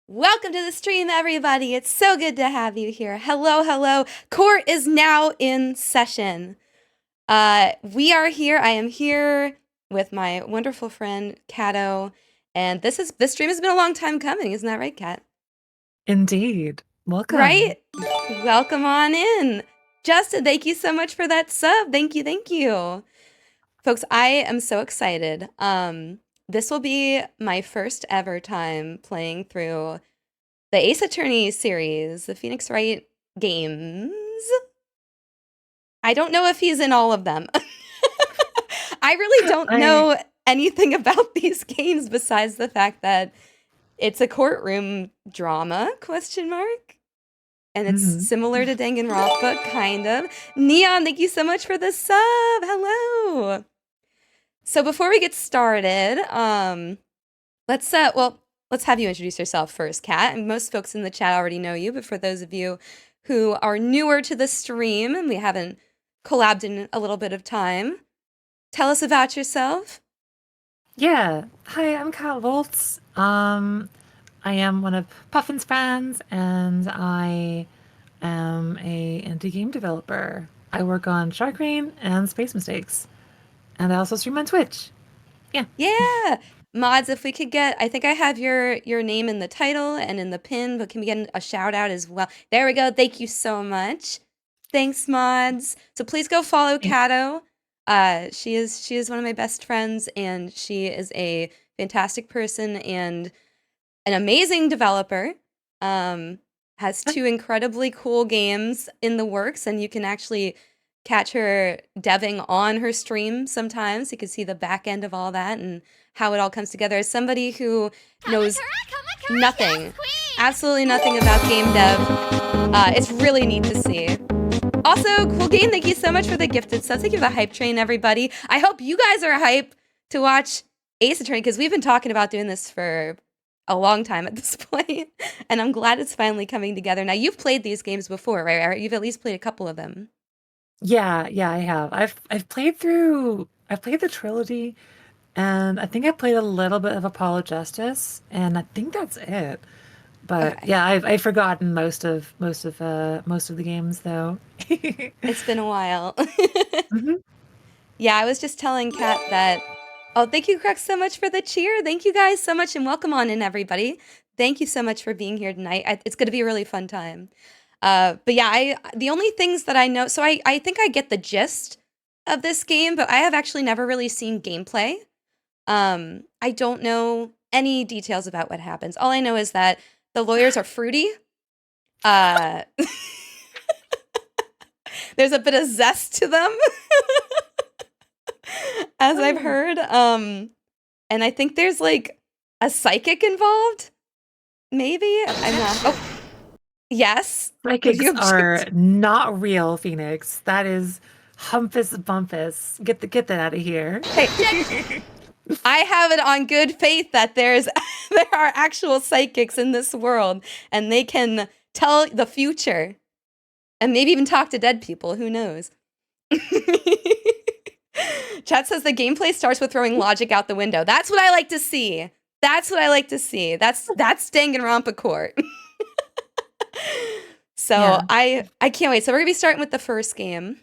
Welcome to the stream, everybody. It's so good to have you here. Hello, hello. Court is now in session. We are here. I am here with my wonderful friend Kato, and this stream has been a long time coming, isn't that right, Kat? Indeed. Welcome. Right? Welcome on in. Justin, thank you so much for that sub. Thank you, thank you. Folks, I am so excited. This will be my first ever time playing through the Ace Attorney series, the Phoenix Wright games. I don't know if he's in all of them. I really don't I know anything about these games besides the fact that it's a courtroom drama, question mark. And it's mhm. similar to Danganronpa, kind of. Neon, thank you so much for the sub. Hello. So before we get started, let's have you introduce yourself first, Kat. And most folks in the chat already know you, but for those of you who are newer to the stream and we haven't collabed in a little bit of time, tell us about yourself. Yeah. Hi, I'm KatVolts. I am one of Puffin's friends, and I am a indie game developer. I work on Shark Rain and Space Mistakes, and I also stream on Twitch. Yeah. Yeah. Mods, if we could get, I think I have your name in the title and in the pin, but can we get a shout out as well? There we go. Thank you so much. Thanks, mods. So please go follow Thank- Kato. She is one of my best friends, and she is a fantastic person and an amazing developer. Has two incredibly cool games in the works, and you can actually catch her deving on her stream sometimes. You can see the back end of all that and how it all comes together. As somebody who knows nothing, absolutely nothing about game dev, it's really neat to see. Also, cool game. Thank you so much for the gifted subs. Thank you for the hype train, everybody. I hope you guys are hype to watch Ace Attorney because we've been talking about doing this for a long time at this point, and I'm glad it's finally coming together. Now, you've played these games before, right? You've at least played a couple of them. Yeah, I have. I've played the trilogy, and I think I played a little bit of Apollo Justice, and I think that's it. But Okay. yeah, I've forgotten most of the games though. It's been a while. Mhm. Yeah, I was just telling Kat that. Oh, thank you, Crux, so much for the cheer. Thank you guys so much, and welcome on in, everybody. Thank you so much for being here tonight. It's going to be a really fun time. But yeah, the only things that I know, so I think I get the gist of this game, but I have actually never really seen gameplay. I don't know any details about what happens. All I know is that the lawyers are fruity. Uh, there's a bit of zest to them, as I've Oh, heard. And I think there's like a psychic involved. Maybe I'm not. Oh, yes. Would you psychics object? are not real, Phoenix. That is humpus bumpus. Get that out of here. Hey, I have it on good faith that there are actual psychics in this world, and they can tell the future, and maybe even talk to dead people. Who knows? Chat says the gameplay starts with throwing logic out the window. That's what I like to see. That's what I like to see. That's Danganronpa Court. So Yeah. I can't wait. So we're gonna be starting with the first game.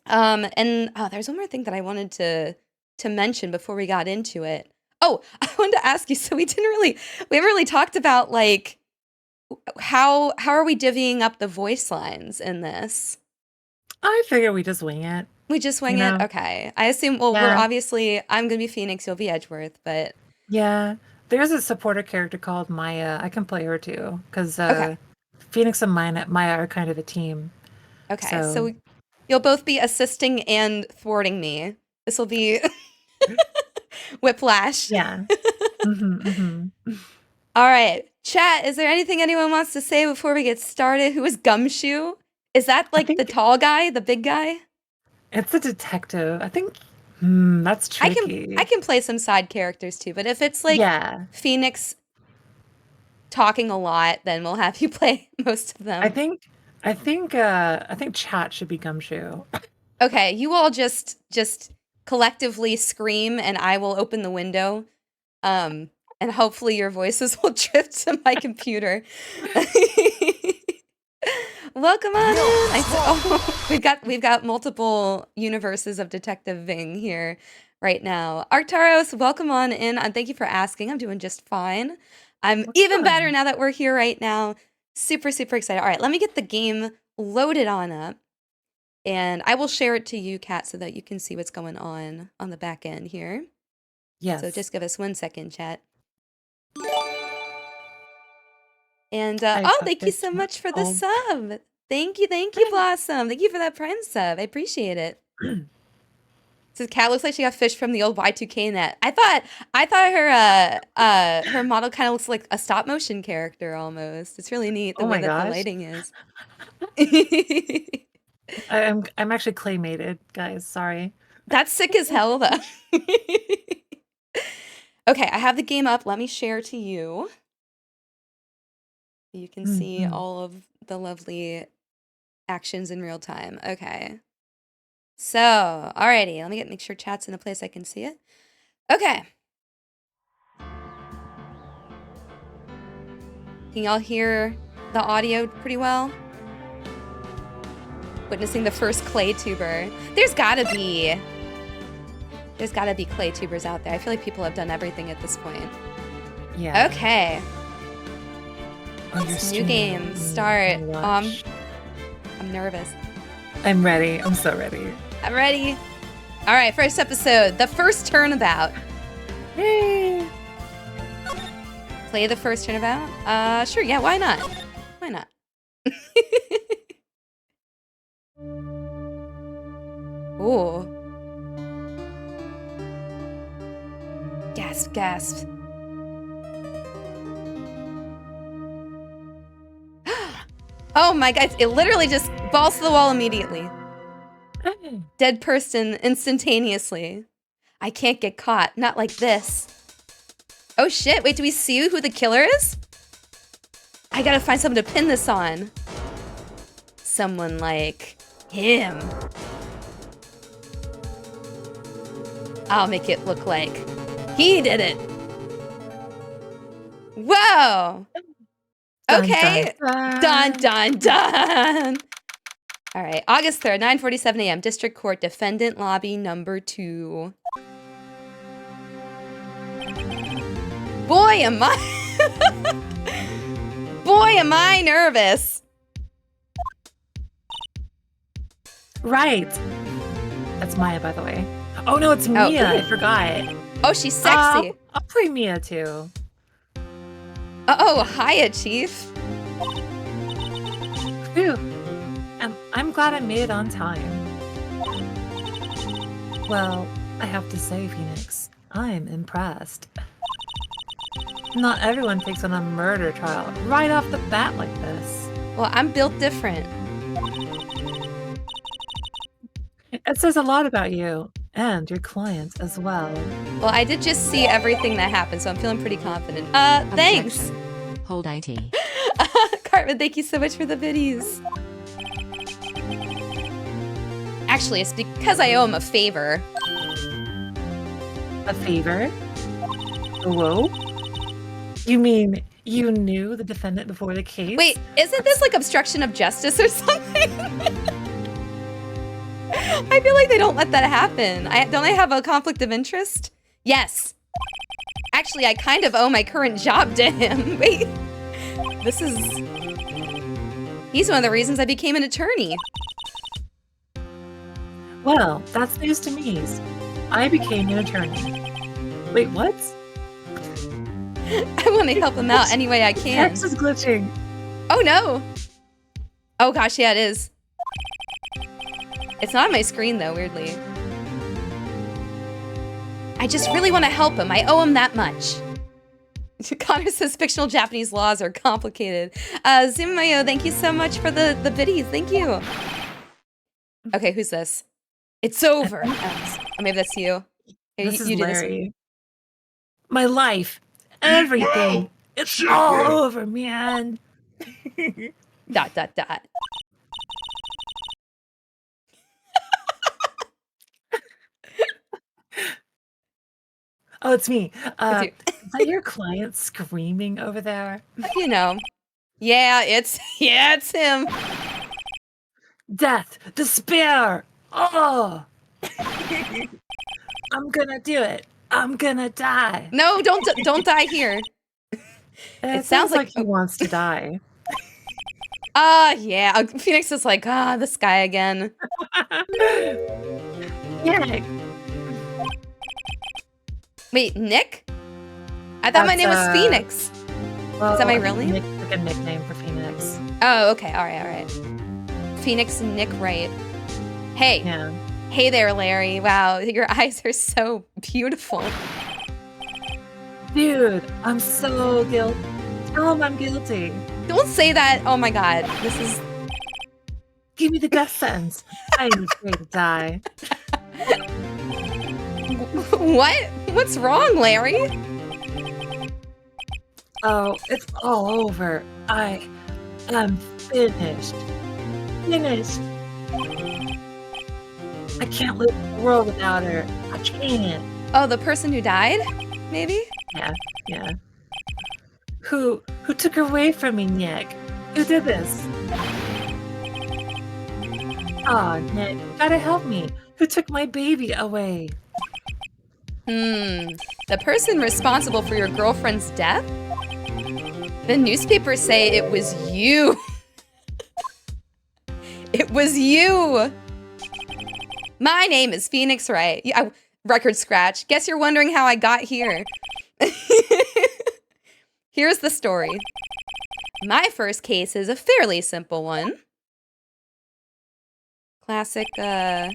And there's one more thing that I wanted to mention before we got into it. Oh, I wanted to ask you. So we haven't really talked about like how are we divvying up the voice lines in this? I figure we just wing it, We just you wing it. know? Okay. I assume. Well, we're Yeah. obviously. I'm gonna be Phoenix. You'll be Edgeworth. But Yeah. There's a supporter character called Maya. I can play her too, because okay. Phoenix and Maya are kind of a team. Okay. So So you'll both be assisting and thwarting me. This will be whiplash. yeah. Hmm. All right. Chat, is there anything anyone wants to say before we get started? Who is Gumshoe? Is that I like the think tall guy, the big guy? it's a detective. I think that's I tricky. can play some side characters too, but if it's like Yeah. Phoenix talking a lot, then we'll have you play most of I them. think I think chat should be Gumshoe. Okay, you all just collectively scream and I will open the window. Um And hopefully your voices will drift to my computer. Welcome on in. We've got multiple universes of Detective Ving here right now. Arctaros, welcome on in. And thank you for asking. I'm doing just fine. I'm even better now that we're here right now. Super, super excited. All right, let me get the game loaded on up. And I will share it to you, Kat, so that you can see what's going on the back end here. Yes. So just give us 1 second, chat. And thank you so much for the sub. Thank you, Blossom. Thank you for that Prime sub. I appreciate it. So Kat looks like she got fish from the old Y2K net. I thought her model kind of looks like a stop motion character almost. It's really neat the way that the lighting is. I'm actually claymated, guys. Sorry. That's sick as hell, though. Okay, I have the game up. Let me share to you. You can see all of the lovely actions in real time. Okay. So, alrighty. Let me make sure chat's in a place I can see it. Okay. Can y'all hear the audio pretty well? Witnessing the first clay tuber. There's gotta be clay tubers out there. I feel like people have done everything at this point. Yeah. Okay. New game start. I'm nervous. I'm ready. I'm so ready. I'm ready. All right, first episode, the first turnabout. Yay! Play the first turnabout? Sure, yeah, why not? Why not? Ooh. Gasp, gasp. Oh my god, it literally just balls to the wall immediately. Dead person instantaneously. I can't get caught, not like this. Oh shit, wait, do we see who the killer is? I gotta find someone to pin this on. Someone like him. I'll make it look like he did it. Whoa! Okay. Dun, dun, dun. All right. August 3rd, 9:47 a.m. District Court, Defendant Lobby number 2. Boy, am I... Boy, am I nervous. Right. That's Maya, by the way. Oh, no, it's Mia. I forgot. Oh, she's sexy. I'll play Mia, too. Oh, hiya, Chief. Phew. I'm glad I made it on time. Well, I have to say, Phoenix, I'm impressed. Not everyone takes on a murder trial right off the bat like this. Well, I'm built different. It says a lot about you and your clients as well. Well, I did just see everything that happened, so I'm feeling pretty confident. Thanks. Hold IT. Cartman, thank you so much for the biddies. Actually, it's because I owe him a favor. A favor? Whoa? You mean you knew the defendant before the case? Wait, isn't this like obstruction of justice or something? I feel like they don't let that happen. Don't I have a conflict of interest? Yes. Actually, I kind of owe my current job to him. Wait, he's one of the reasons I became an attorney. Well, that's news to me. I became an attorney. Wait, what? I want to help him out any way I can. Text is glitching. Oh no. Oh gosh, yeah, it is. It's not on my screen though, weirdly. I just really want to help him. I owe him that much. Connor says fictional Japanese laws are complicated. Zumayo, thank you so much for the biddies. Thank you. Okay, who's this? It's over. Oh, maybe that's you. Here, This is you do Larry. this. My life. Everything. It's all over, man. ... Oh, it's me. It's you. Is that your client screaming over there? You know. Yeah, it's him. Death, despair. Oh, I'm gonna do it. I'm gonna die. No, don't die here. It sounds sounds like like he wants to die. yeah. Phoenix is like, this guy again. Yeah, Wait, Nick? I thought my that's name was Phoenix. well, Is that my I real think name? Nick's like a nickname for Phoenix. Oh, okay. All right. Phoenix Nick Wright. Hey. Yeah. Hey there, Larry. Wow, your eyes are so beautiful. Dude, I'm so guilty. Tell him I'm guilty. Don't say that. Oh my god. This is... Give me the death sentence. I am afraid to die. What? What's wrong, Larry? Oh, it's all over. I am finished. Finished. I can't live in the world without her. I can't. Oh, the person who died? Maybe? Yeah. Who took her away from me, Nick? Who did this? Aw, Nick, gotta help me. Who took my baby away? The person responsible for your girlfriend's death? The newspapers say it was you. It was you. My name is Phoenix Wright. Record scratch. Guess you're wondering how I got here. Here's the story. My first case is a fairly simple one. Classic, a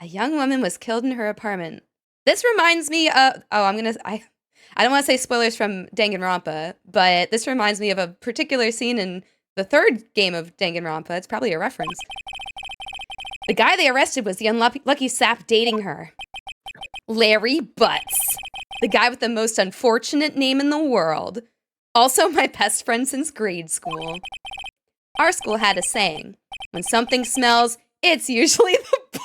young woman was killed in her apartment. This reminds me of, I don't want to say spoilers from Danganronpa, but this reminds me of a particular scene in the third game of Danganronpa. It's probably a reference. The guy they arrested was the unlucky sap dating her. Larry Butts. The guy with the most unfortunate name in the world. Also my best friend since grade school. Our school had a saying, when something smells, it's usually the butt.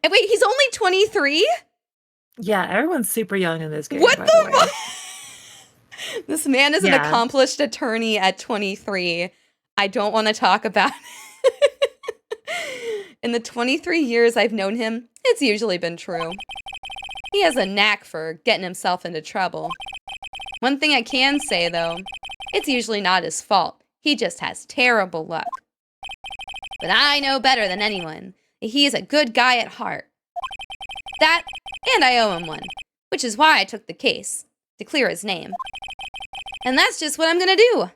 And wait, he's only 23? Yeah, everyone's super young in this game. What by the way. fuck? This man is an accomplished attorney at 23. I don't want to talk about it. In the 23 years I've known him, it's usually been true. He has a knack for getting himself into trouble. One thing I can say, though, it's usually not his fault. He just has terrible luck. But I know better than anyone. He is a good guy at heart. That, and I owe him one, which is why I took the case, to clear his name. And that's just what I'm gonna do.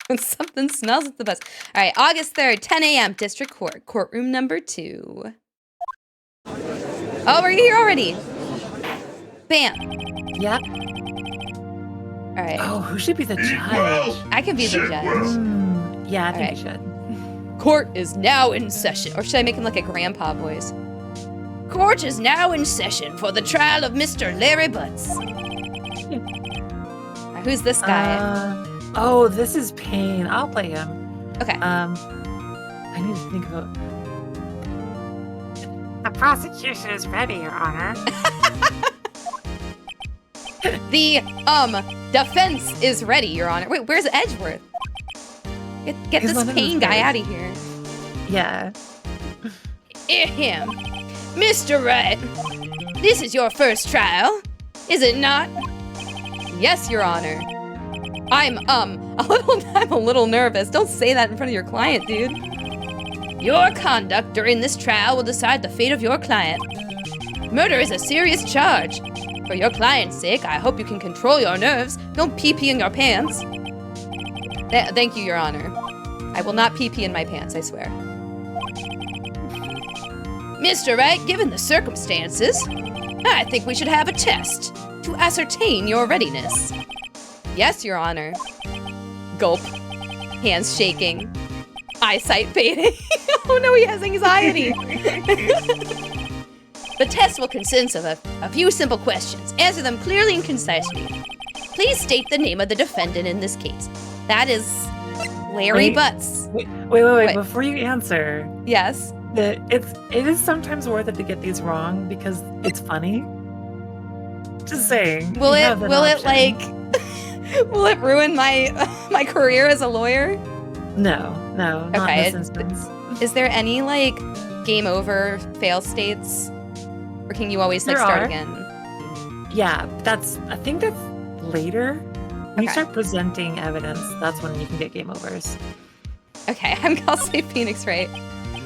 When something smells, it's the best. All right, August 3rd, 10 a.m., District Court, courtroom number 2. Oh, we're here already. Bam. Yep. All right. Oh, who should be the judge? I can be the judge. Yeah, I think Alright. you should. Court is now in session. Or should I make him like a grandpa voice? Court is now in session for the trial of Mr. Larry Butts. Who's this guy? Oh, this is Payne. I'll play him. Okay. I need to think of a... The prosecution is ready, Your Honor. The, defense is ready, Your Honor. Wait, where's Edgeworth? Get He's this one of Payne those guy guys. out of here. Yeah. Him. Mr. Wright, this is your first trial, is it not? Yes, Your Honor. I'm a little nervous. Don't say that in front of your client, dude. Your conduct during this trial will decide the fate of your client. Murder is a serious charge. For your client's sake, I hope you can control your nerves. Don't pee-pee in your pants. Thank you, Your Honor. I will not pee-pee in my pants, I swear. Mr. Wright, given the circumstances, I think we should have a test to ascertain your readiness. Yes, Your Honor. Gulp. Hands shaking. Eyesight fading. Oh no, he has anxiety. The test will consist of a few simple questions. Answer them clearly and concisely. Please state the name of the defendant in this case. That is Larry Wait. Butts. Wait. Wait. Before you answer, Yes. it is sometimes worth it to get these wrong because it's funny. Just saying. Will you it have that will it option. like will it ruin my my career as a lawyer? No, not Okay, in this instance. Is there any like game over fail states? Or can you always like There start are. again? Yeah, I think that's later. When you Okay. start presenting evidence, that's when you can get game overs. Okay, I'll say Phoenix, right?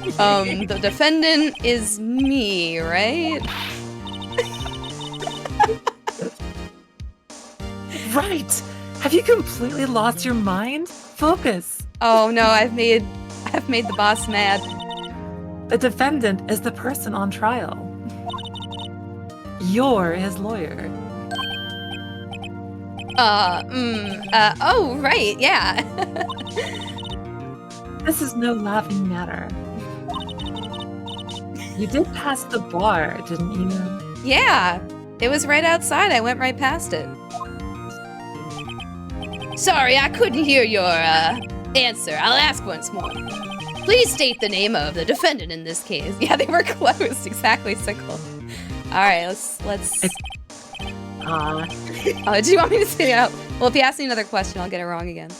The defendant is me, right? Right! Have you completely lost your mind? Focus! Oh no, I've made the boss mad. The defendant is the person on trial. You're his lawyer. Oh, right, yeah. This is no laughing matter. You did pass the bar, didn't you? Yeah, it was right outside. I went right past it. Sorry, I couldn't hear your, answer. I'll ask once more. Please state the name of the defendant in this case. Yeah, they were close. Exactly, Sickle. Alright, let's... do do you want me to say it out? Well, if you ask me another question, I'll get it wrong again.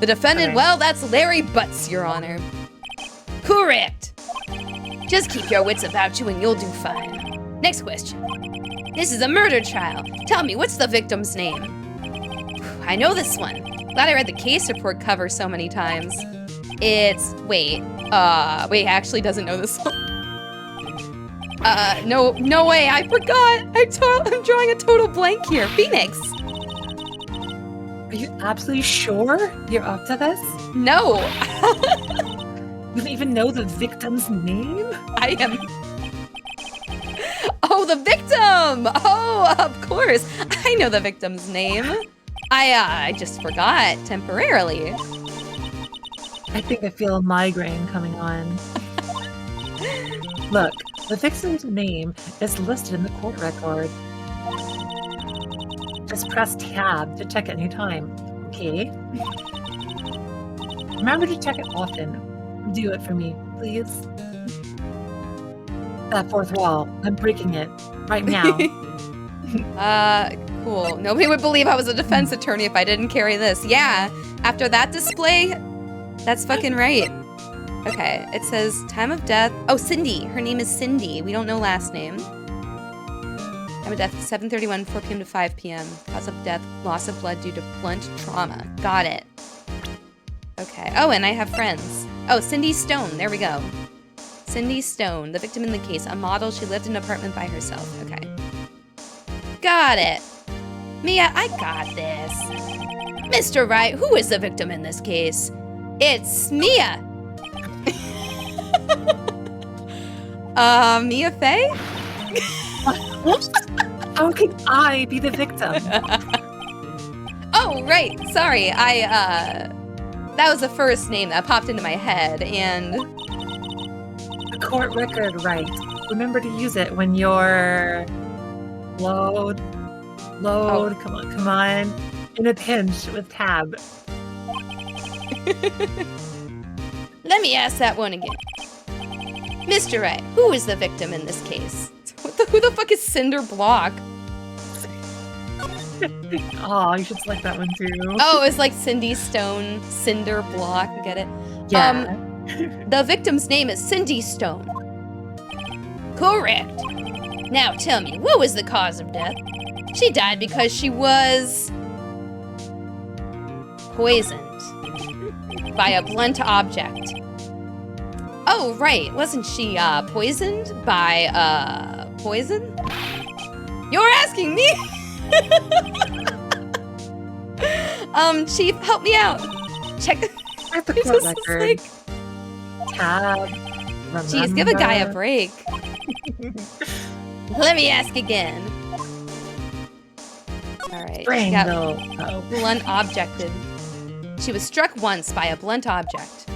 The defendant, Okay. well, that's Larry Butts, Your Honor. Correct. Just keep your wits about you and you'll do fine. Next question. This is a murder trial. Tell me, what's the victim's name? I know this one. Glad I read the case report cover so many times. It's... wait, actually doesn't know this one. No way, I forgot! I'm drawing a total blank here. Phoenix! Are you absolutely sure you're up to this? No! You don't even know the victim's name? I am... Oh, the victim! Oh, of course! I know the victim's name. I just forgot temporarily. I think I feel a migraine coming on. Look, the victim's name is listed in the court record. Just press tab to check any time, okay? Remember to check it often. Do it for me, please. That fourth wall, I'm breaking it right now. Cool. Nobody would believe I was a defense attorney if I didn't carry this. Yeah, after that display, that's fucking right. Okay, it says time of death. Oh, Cindy. Her name is Cindy. We don't know last name. Time of death, 7:31, 4 p.m. to 5 p.m. Cause of death, loss of blood due to blunt trauma. Got it. Okay. Oh, and I have friends. Oh, Cindy Stone. There we go. Cindy Stone, the victim in the case. A model. She lived in an apartment by herself. Okay. Got it. Mia, I got this. Mr. Wright, who is the victim in this case? It's Mia. Mia Faye? How can I be the victim? Oh, right. Sorry. That was the first name that popped into my head, and... The court record, right. Remember to use it when you're... Load. Oh. Come on. In a pinch with tab. Let me ask that one again. Mr. Wright, who is the victim in this case? Who the fuck is Cinder Block? Oh, you should select that one too. Oh, it's like Cindy Stone, Cinder Block, get it? Yeah. The victim's name is Cindy Stone. Correct. Now tell me, what was the cause of death? She died because she was... poisoned by a blunt object. Oh, right. Wasn't she, poisoned by, poison? You're asking me? Chief, help me out. Check. At the It's court just record. like, Tab. geez, give a guy a Remember. break. Let me ask again. All right. She got Strangle. Oh. blunt objected. She was struck once by a blunt object.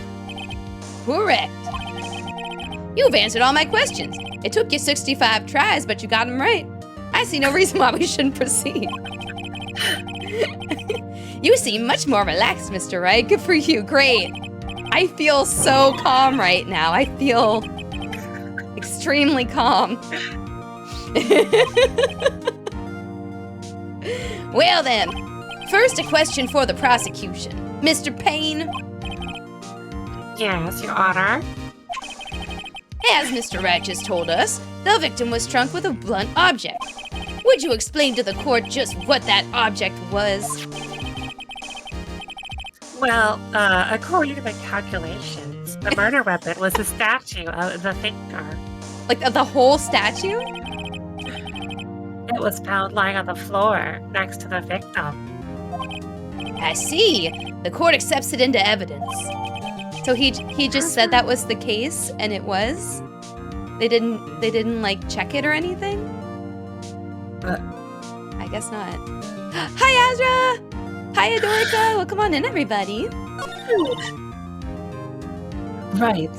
Correct. You've answered all my questions. It took you 65 tries, but you got them right. I see no reason why we shouldn't proceed. You seem much more relaxed, Mr. Wright. Good for you. Great. I feel so calm right now. I feel extremely calm. Well then, first a question for the prosecution. Mr. Payne, Yes, Your Honor. as Mr. Wright just told us, the victim was struck with a blunt object. Would you explain to the court just what that object was? Well, according to my calculations, the murder weapon was the statue of the victor. Like the whole statue? It was found lying on the floor next to the victim. I see. The court accepts it into evidence. So he just said that was the case, and it was? They didn't like check it or anything? I guess not. Hi, Azra! Hi, Adorica! Welcome on in, everybody. Right.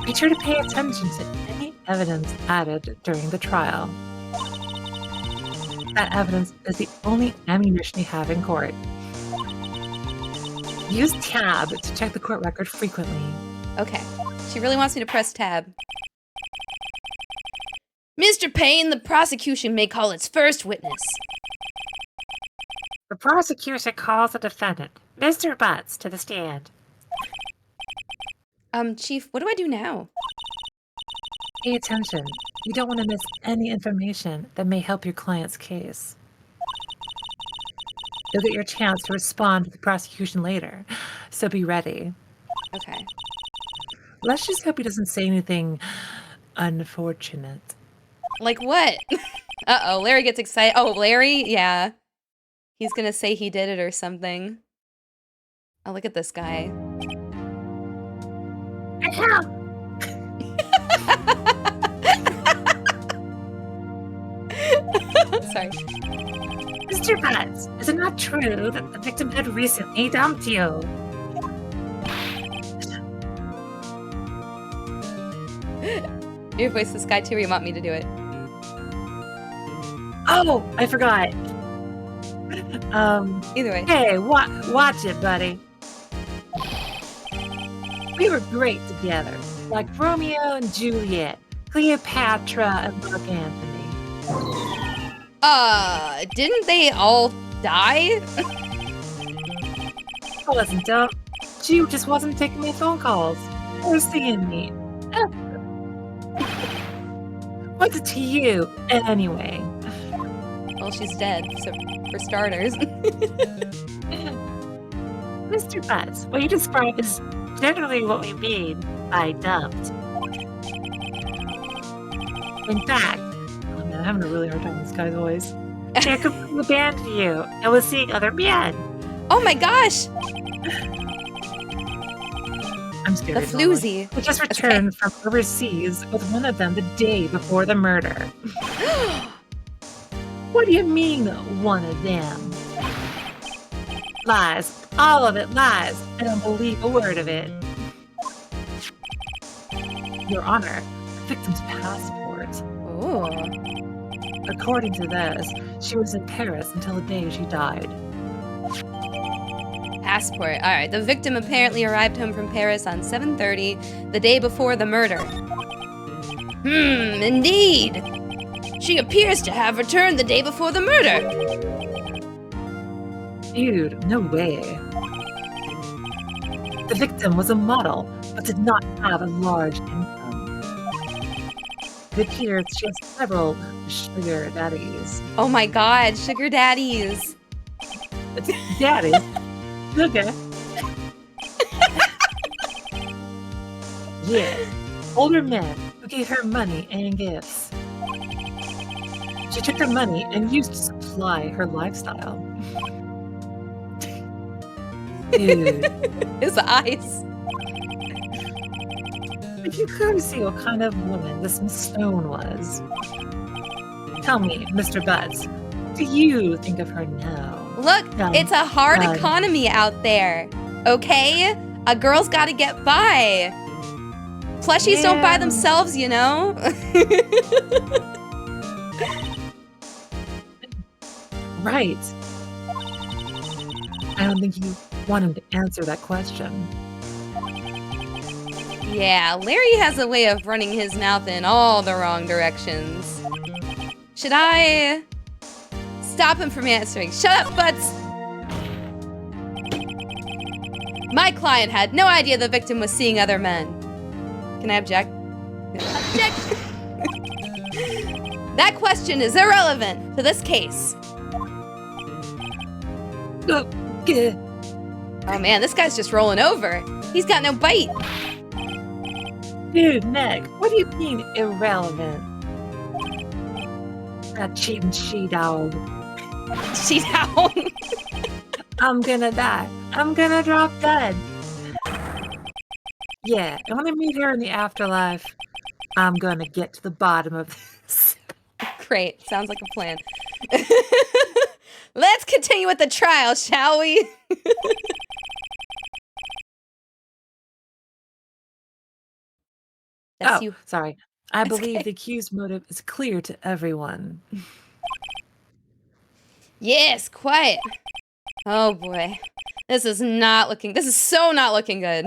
Be sure to pay attention to any evidence added during the trial. That evidence is the only ammunition you have in court. Use tab to check the court record frequently. Okay. She really wants me to press tab. Mr. Payne, the prosecution may call its first witness. The prosecution calls the defendant, Mr. Butts, to the stand. Chief, what do I do now? Pay attention. You don't want to miss any information that may help your client's case. You'll get your chance to respond to the prosecution later, so be ready. Okay. Let's just hope he doesn't say anything unfortunate. Like what? Uh-oh, Larry gets excited. Oh, Larry? Yeah. He's gonna say he did it or something. Oh, look at this guy. Sorry. Mr. Butts, is it not true that the victim had recently dumped you? You voice this guy too, or you want me to do it? Oh, I forgot. Either way. Hey, watch it, buddy. We were great together, like Romeo and Juliet, Cleopatra and Mark Anthony. Didn't they all die? I wasn't dumb. She just wasn't taking my phone calls or seeing me. What's it to you, anyway? Well, she's dead, so for starters. Mr. Butts, what you describe is generally what we mean by dumped. In fact, Oh man, I'm having a really hard time with this guy's voice. she had completely abandoned you and was seeing other men. Oh my gosh! I'm scared. The floozy. We just returned from overseas with one of them the day before the murder. What do you mean, one of them? Lies. All of it lies. I don't believe a word of it. Your Honor, the victim's passport. Oh. According to this, she was in Paris until the day she died. Passport. Alright, the victim apparently arrived home from Paris on 7:30, the day before the murder. Indeed. She appears to have returned the day before the murder. Dude, no way. The victim was a model, but did not have a large income. It appears she has several sugar daddies. Oh my god, sugar daddies. Daddy? Sugar? Yeah, older men who gave her money and gifts. She took their money and used to supply her lifestyle. Dude, His eyes. if you could see what kind of woman this Miss Stone was. Tell me, Mr. Butts, what do you think of her now? Look, it's a hard economy out there. Okay? A girl's gotta get by. Plushies don't buy themselves, you know? Right. I don't think you want him to answer that question. Yeah, Larry has a way of running his mouth in all the wrong directions. Should I stop him from answering? Shut up, Butts! My client had no idea the victim was seeing other men. Can I object? Object! That question is irrelevant to this case. Oh man, this guy's just rolling over. He's got no bite. Dude, Meg, what do you mean irrelevant? That cheating she-dog. She-dog. I'm gonna die. I'm gonna drop dead. Yeah, and when I meet her in the afterlife, I'm gonna get to the bottom of this. Great, sounds like a plan. Let's continue with the trial, shall we? That's you. Sorry. I That's believe okay. the accused motive is clear to everyone. Yes, quiet. Oh boy. This is so not looking good.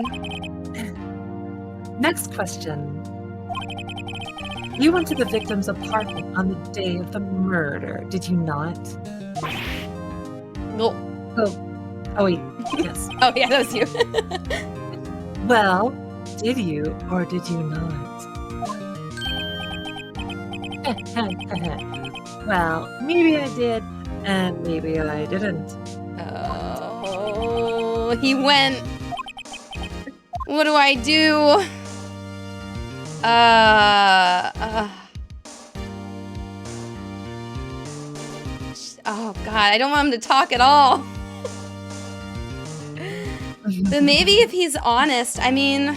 Next question. You went to the victim's apartment on the day of the murder, did you not? Oh, Oh wait, yes. oh yeah, that was you. Well, did you or did you not? Well, maybe I did, and maybe I didn't. Oh, he went. What do I do? Oh god, I don't want him to talk at all. But maybe if he's honest, I mean,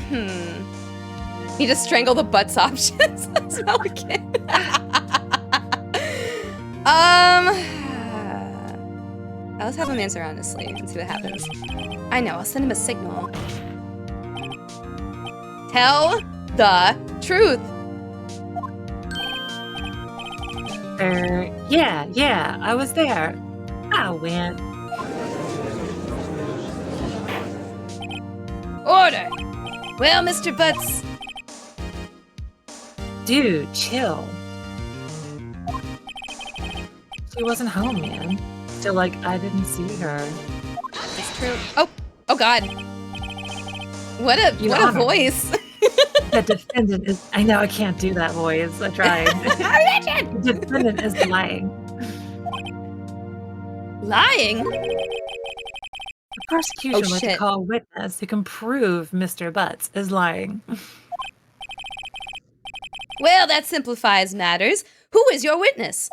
he just strangled the butts options. That's not okay. Let's have him answer honestly and see what happens. I know, I'll send him a signal. Tell the truth. Yeah, I was there. I went. Order. Well, Mr. Butts. Dude, chill. She wasn't home, man. So, like, I didn't see her. It's true. Oh God. What a voice. The defendant is. I know I can't do that voice. I tried. The defendant is lying. Lying? The prosecution would like to call a witness who can prove Mr. Butts is lying. Well, that simplifies matters. Who is your witness?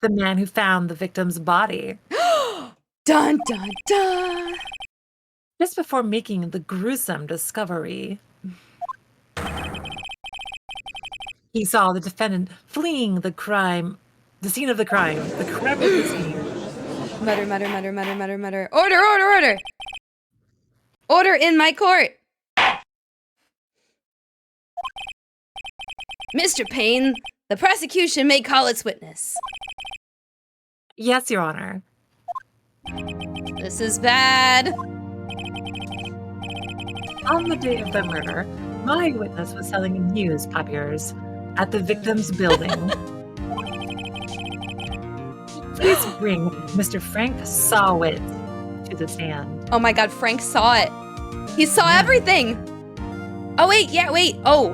The man who found the victim's body. Dun dun dun. Just before making the gruesome discovery. He saw the defendant fleeing the scene of the crime. The crime of the scene. Mutter, mutter, mutter, mutter, mutter, mutter. Order, order, order! Order in my court! Mr. Payne, the prosecution may call its witness. Yes, Your Honor. This is bad. On the day of the murder, my witness was selling newspapers at the victim's building. Please bring Mr. Frank Sawit to the stand. Oh my god, Frank saw it. He saw everything. Oh wait, yeah, wait. Oh,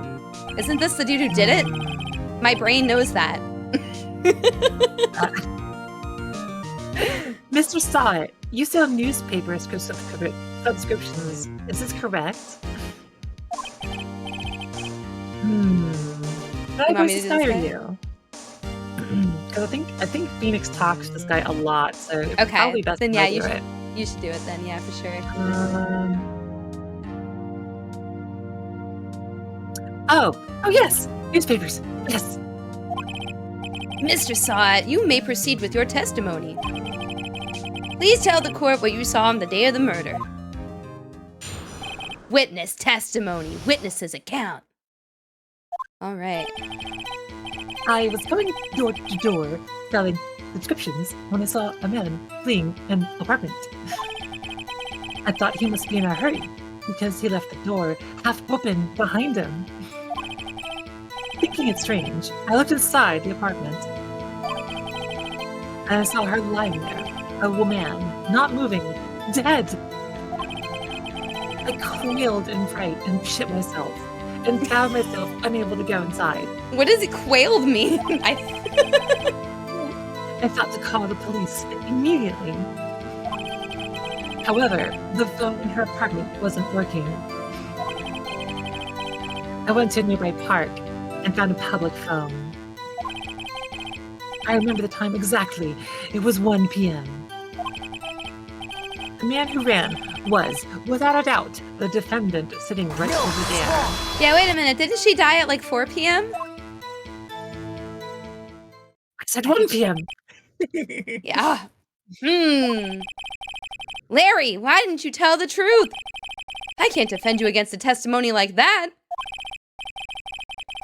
isn't this the dude who did it? My brain knows that. Mr. Sawit, you sell newspaper subscriptions. Is this correct? How do I inspire you? Because I think Phoenix talks to this guy a lot, so it's probably best then to yeah, do it. You should do it then, yeah, for sure. Oh yes, newspapers. Yes. Mr. Sawit, you may proceed with your testimony. Please tell the court what you saw on the day of the murder. Witness testimony. Witness's account. All right. I was going door to door selling subscriptions when I saw a man fleeing an apartment. I thought he must be in a hurry because he left the door half open behind him. Thinking it strange, I looked inside the apartment and I saw her lying there, a woman, not moving, dead. I quailed in fright and shit myself and found myself unable to go inside. What does quailed mean? I thought to call the police immediately. However, the phone in her apartment wasn't working. I went to a nearby park and found a public phone. I remember the time exactly. It was 1 p.m. The man who ran was, without a doubt, the defendant sitting right over there. Yeah, wait a minute. Didn't she die at like 4 p.m.? I said 1 p.m. Yeah. Larry, why didn't you tell the truth? I can't defend you against a testimony like that.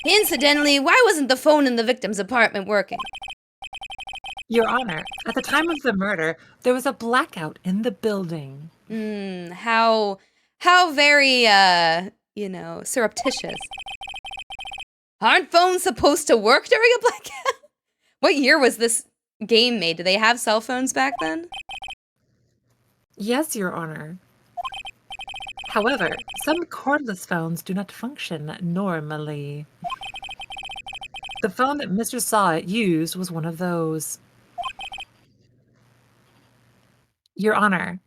Incidentally, why wasn't the phone in the victim's apartment working? Your Honor, at the time of the murder, there was a blackout in the building. How very, surreptitious. Aren't phones supposed to work during a blackout? What year was this game made? Did they have cell phones back then? Yes, Your Honor. However, some cordless phones do not function normally. The phone that Mr. Saw used was one of those. Your Honor,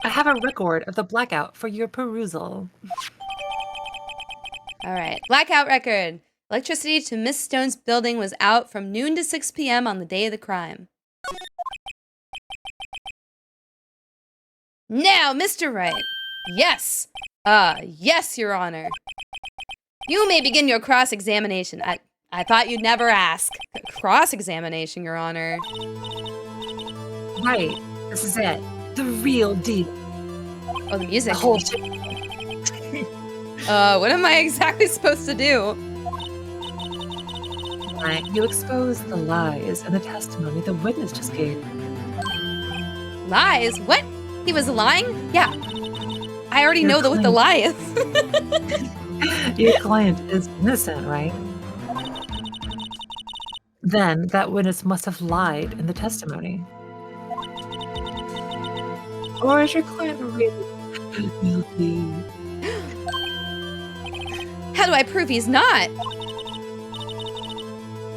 I have a record of the blackout for your perusal. All right. Blackout record. Electricity to Miss Stone's building was out from noon to 6 p.m. on the day of the crime. Now, Mr. Wright. Yes. Yes, Your Honor. You may begin your cross-examination. I thought you'd never ask. Cross-examination, Your Honor. Right. This is it. The real deal. Oh, the music. The whole shit. What am I exactly supposed to do? Right. You expose the lies and the testimony the witness just gave. Lies? What? He was lying? Yeah. I already know what the lie is. Your client is innocent, right? Then that witness must have lied in the testimony. Or is your client really guilty? How do I prove he's not?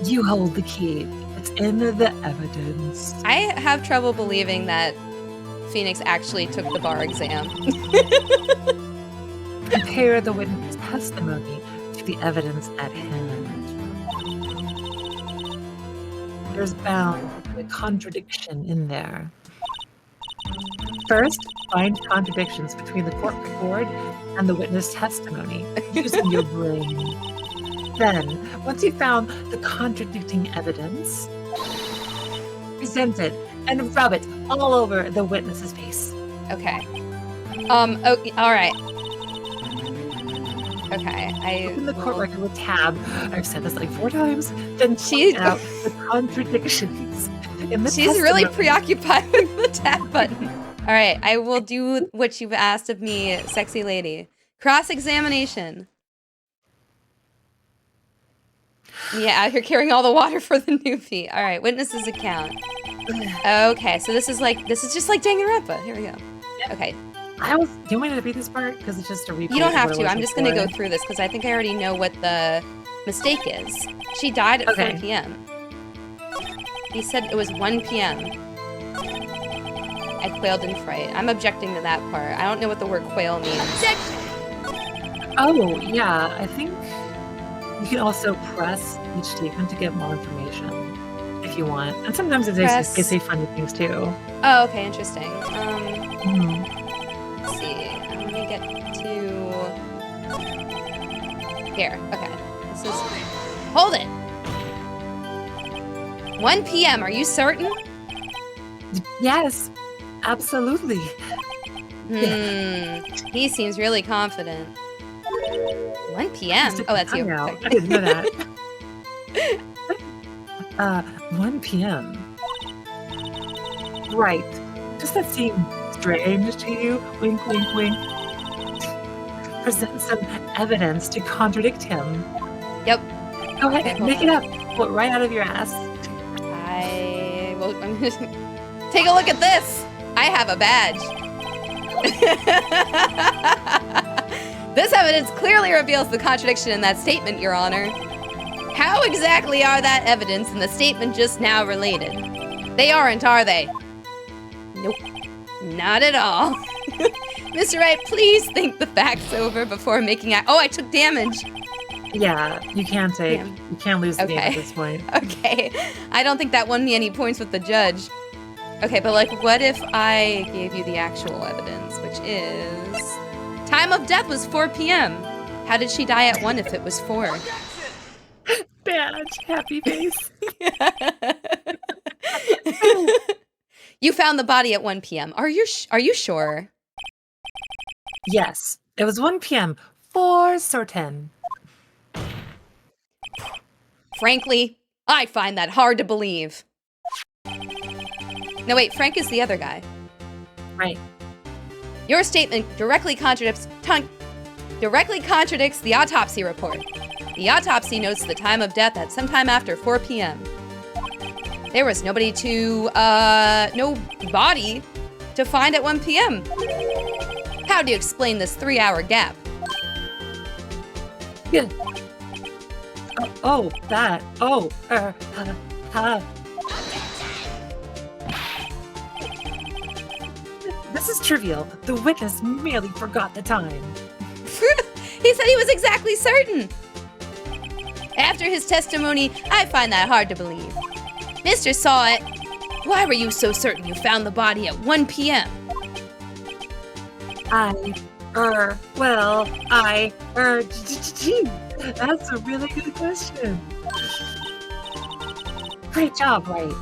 You hold the key. It's in the evidence. I have trouble believing that Phoenix actually took the bar exam. Compare the witness' testimony to the evidence at hand. There's bound to be a contradiction in there. First, find contradictions between the court record and the witness testimony using your brain. Then, once you've found the contradicting evidence, present it and rub it all over the witness's face. Okay. Okay, all right. Okay, Open the court record with tab. I've said this like 4 times. Then point out the contradictions in the She's really testimony. preoccupied with the tab button. All right, I will do what you've asked of me, sexy lady. Cross-examination. Yeah, out here carrying all the water for the newbie. All right, witness's account. Okay, so this is just like Danganronpa. Here we go. Okay. Do you want me to read this part? Because it's just a replay. You don't have of what to. it was I'm just going to go before. through this because I think I already know what the mistake is. She died at 4 p.m. He said it was 1 p.m. I quailed in fright. I'm objecting to that part. I don't know what the word quail means. Oh, yeah. I think you can also press each statement to get more information if you want. And sometimes they say funny things too. Oh, okay, interesting. Mhm. Let's see. Let me get to here. Okay. This is hold it. 1 p.m. Are you certain? Yes, absolutely. He seems really confident. 1 p.m. Oh, that's you. Now. Sorry. I didn't know that. 1 p.m. Right. Does that seem strange to you? Wink, wink, wink. Present some evidence to contradict him. Yep. Go ahead, make it up. Pull it right out of your ass. I'm gonna take a look at this. I have a badge. This evidence clearly reveals the contradiction in that statement, Your Honor. How exactly are that evidence and the statement just now related? They aren't, are they? Nope. Not at all. Mr. Wright, please think the facts over before making Oh, I took damage. Yeah, you can't lose the game at this point. Okay. I don't think that won me any points with the judge. Okay, but like, what if I gave you the actual evidence, which is... Time of death was 4 p.m. How did she die at 1 if it was 4? Badge, happy face. You found the body at 1 p.m. Are you sure? Yes, it was 1 p.m. for certain. Frankly, I find that hard to believe. No, wait, Frank is the other guy. Right. Your statement directly contradicts the autopsy report. The autopsy notes the time of death at sometime after 4 p.m. There was no body to find at 1 p.m. How do you explain this 3-hour gap? Yeah. This is trivial. The witness merely forgot the time. He said he was exactly certain. After his testimony, I find that hard to believe. Mr. Saw It, why were you so certain you found the body at 1 p.m.? That's a really good question. Great job, Wright.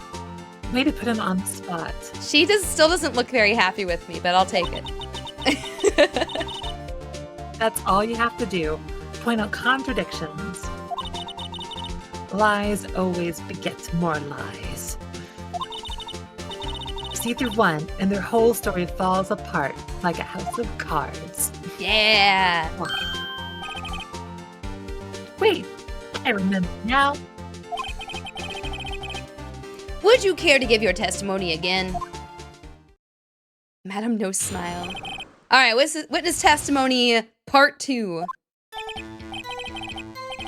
Way to put him on the spot. She still doesn't look very happy with me, but I'll take it. That's all you have to do. Point out contradictions. Lies always beget more lies. See through one, and their whole story falls apart like a house of cards. Yeah. Wait, I remember now. Would you care to give your testimony again? Madam No Smile. All right, witness testimony part 2.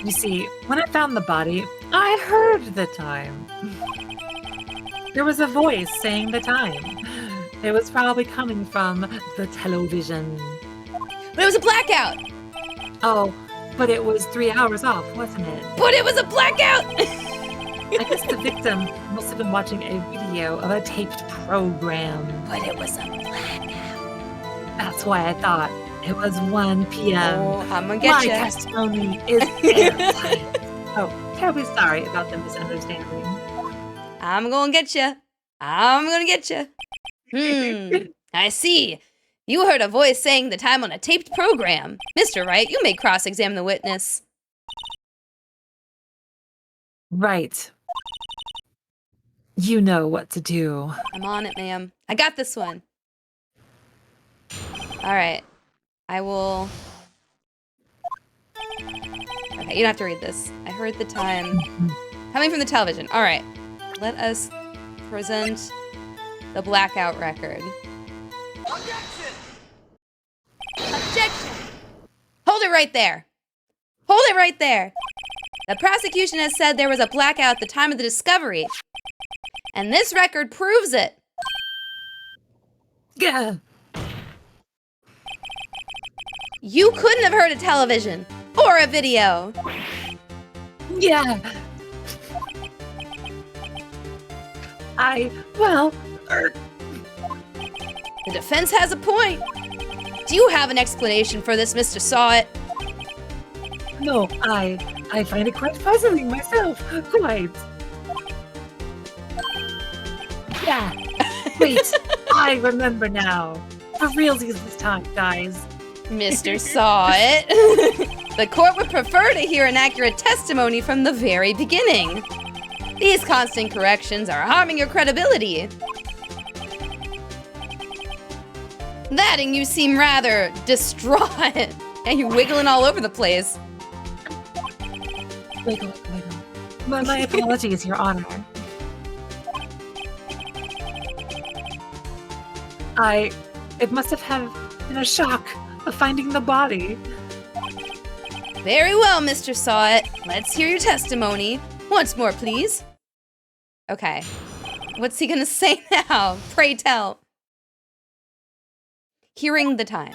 You see, when I found the body, I heard the time. There was a voice saying the time. It was probably coming from the television. But it was a blackout. Oh, but it was 3 hours off, wasn't it? But it was a blackout. I guess the victim must have been watching a video of a taped program. But it was a blackout. That's why I thought it was 1 p.m. Oh, I'm gonna get My you. testimony is airtight. Oh, terribly sorry about the misunderstanding. I'm gonna get you. I'm gonna get you. I see. You heard a voice saying the time on a taped program. Mr. Wright, you may cross-examine the witness. Right. You know what to do. I'm on it, ma'am. I got this one. All right. I will... Okay, you don't have to read this. I heard the time coming from the television. All right. Let us present the blackout record. Objection! Hold it right there. Hold it right there. The prosecution has said there was a blackout at the time of the discovery. And this record proves it. Yeah. You couldn't have heard a television or a video. Yeah. The defense has a point. Do you have an explanation for this, Mr. Saw It? No, I find it quite puzzling myself. Quite. Yeah. Wait, I remember now. For realsies this time, guys. Mr. Saw It. The court would prefer to hear an accurate testimony from the very beginning. These constant corrections are harming your credibility. That and you seem rather distraught. And you're wiggling all over the place. Wiggle. My apologies, Your Honor. It must have been a shock of finding the body. Very well, Mr. Saw It. Let's hear your testimony. Once more, please. Okay. What's he gonna say now? Pray tell. Hearing the time.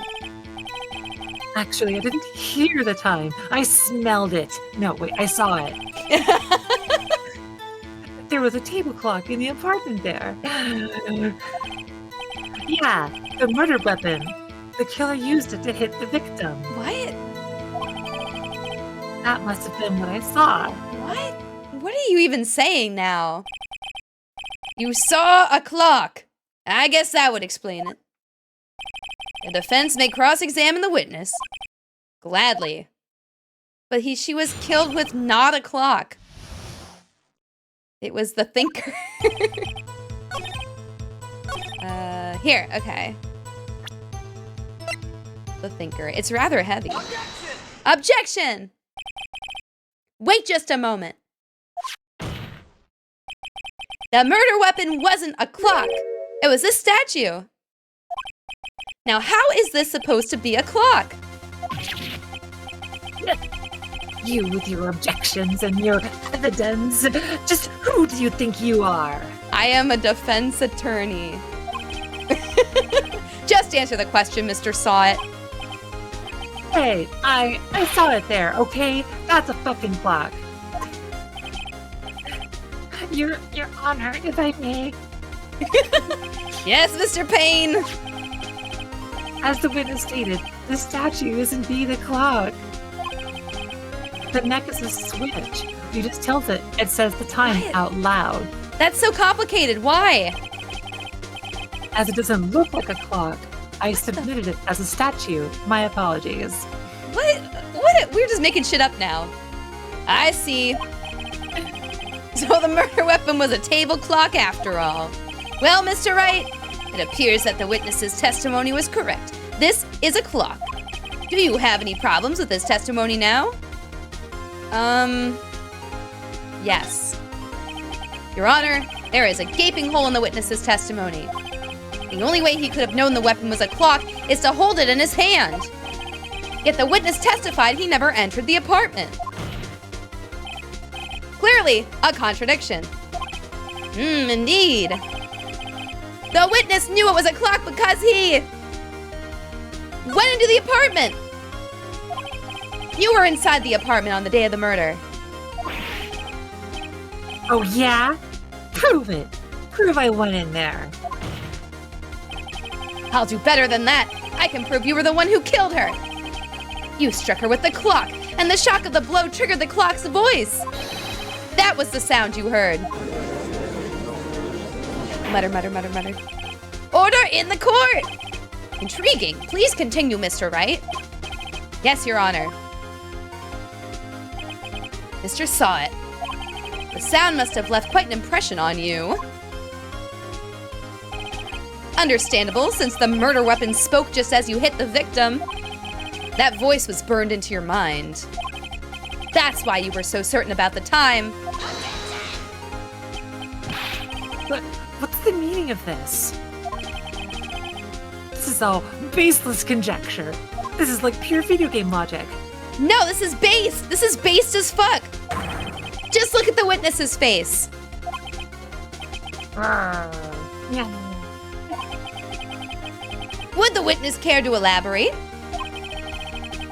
Actually, I didn't hear the time. I smelled it. No, wait, I saw it. There was a table clock in the apartment there. Yeah, the murder weapon. The killer used it to hit the victim. What? That must have been what I saw. What? What are you even saying now? You saw a clock. I guess that would explain it. The defense may cross-examine the witness. Gladly. But she was killed with not a clock. It was the thinker. Here, okay. The thinker. It's rather heavy. Objection! Objection! Wait just a moment. The murder weapon wasn't a clock. It was a statue. Now, how is this supposed to be a clock? You with your objections and your evidence. Just who do you think you are? I am a defense attorney. Just answer the question, Mr. Saw It. Hey, I saw it there, okay? That's a fucking clock. Your Honor, if I may. Yes, Mr. Payne. As the witness stated, the statue is indeed a clock. The neck is a switch. You just tilt it. It says the time What? out loud. That's so complicated. Why? As it doesn't look like a clock, I submitted it as a statue. My apologies. What? We're just making shit up now. I see. So the murder weapon was a table clock after all. Well, Mr. Wright, it appears that the witness's testimony was correct. This is a clock. Do you have any problems with this testimony now? Yes. Your Honor, there is a gaping hole in the witness's testimony. The only way he could have known the weapon was a clock is to hold it in his hand. Yet the witness testified he never entered the apartment. Clearly, a contradiction. Indeed. The witness knew it was a clock because he went into the apartment. You were inside the apartment on the day of the murder. Oh yeah? Prove it. Prove I went in there. I'll do better than that. I can prove you were the one who killed her. You struck her with the clock, and the shock of the blow triggered the clock's voice. That was the sound you heard. Mutter, mutter, mutter, mutter. Order in the court! Intriguing. Please continue, Mr. Wright. Yes, Your Honor. Mr. Saw It. The sound must have left quite an impression on you. Understandable, since the murder weapon spoke just as you hit the victim. That voice was burned into your mind. That's why you were so certain about the time. But what's the meaning of this? This is all baseless conjecture. This is like pure video game logic. No, this is based. This is based as fuck. Just look at the witness's face. Yeah. Would the witness care to elaborate?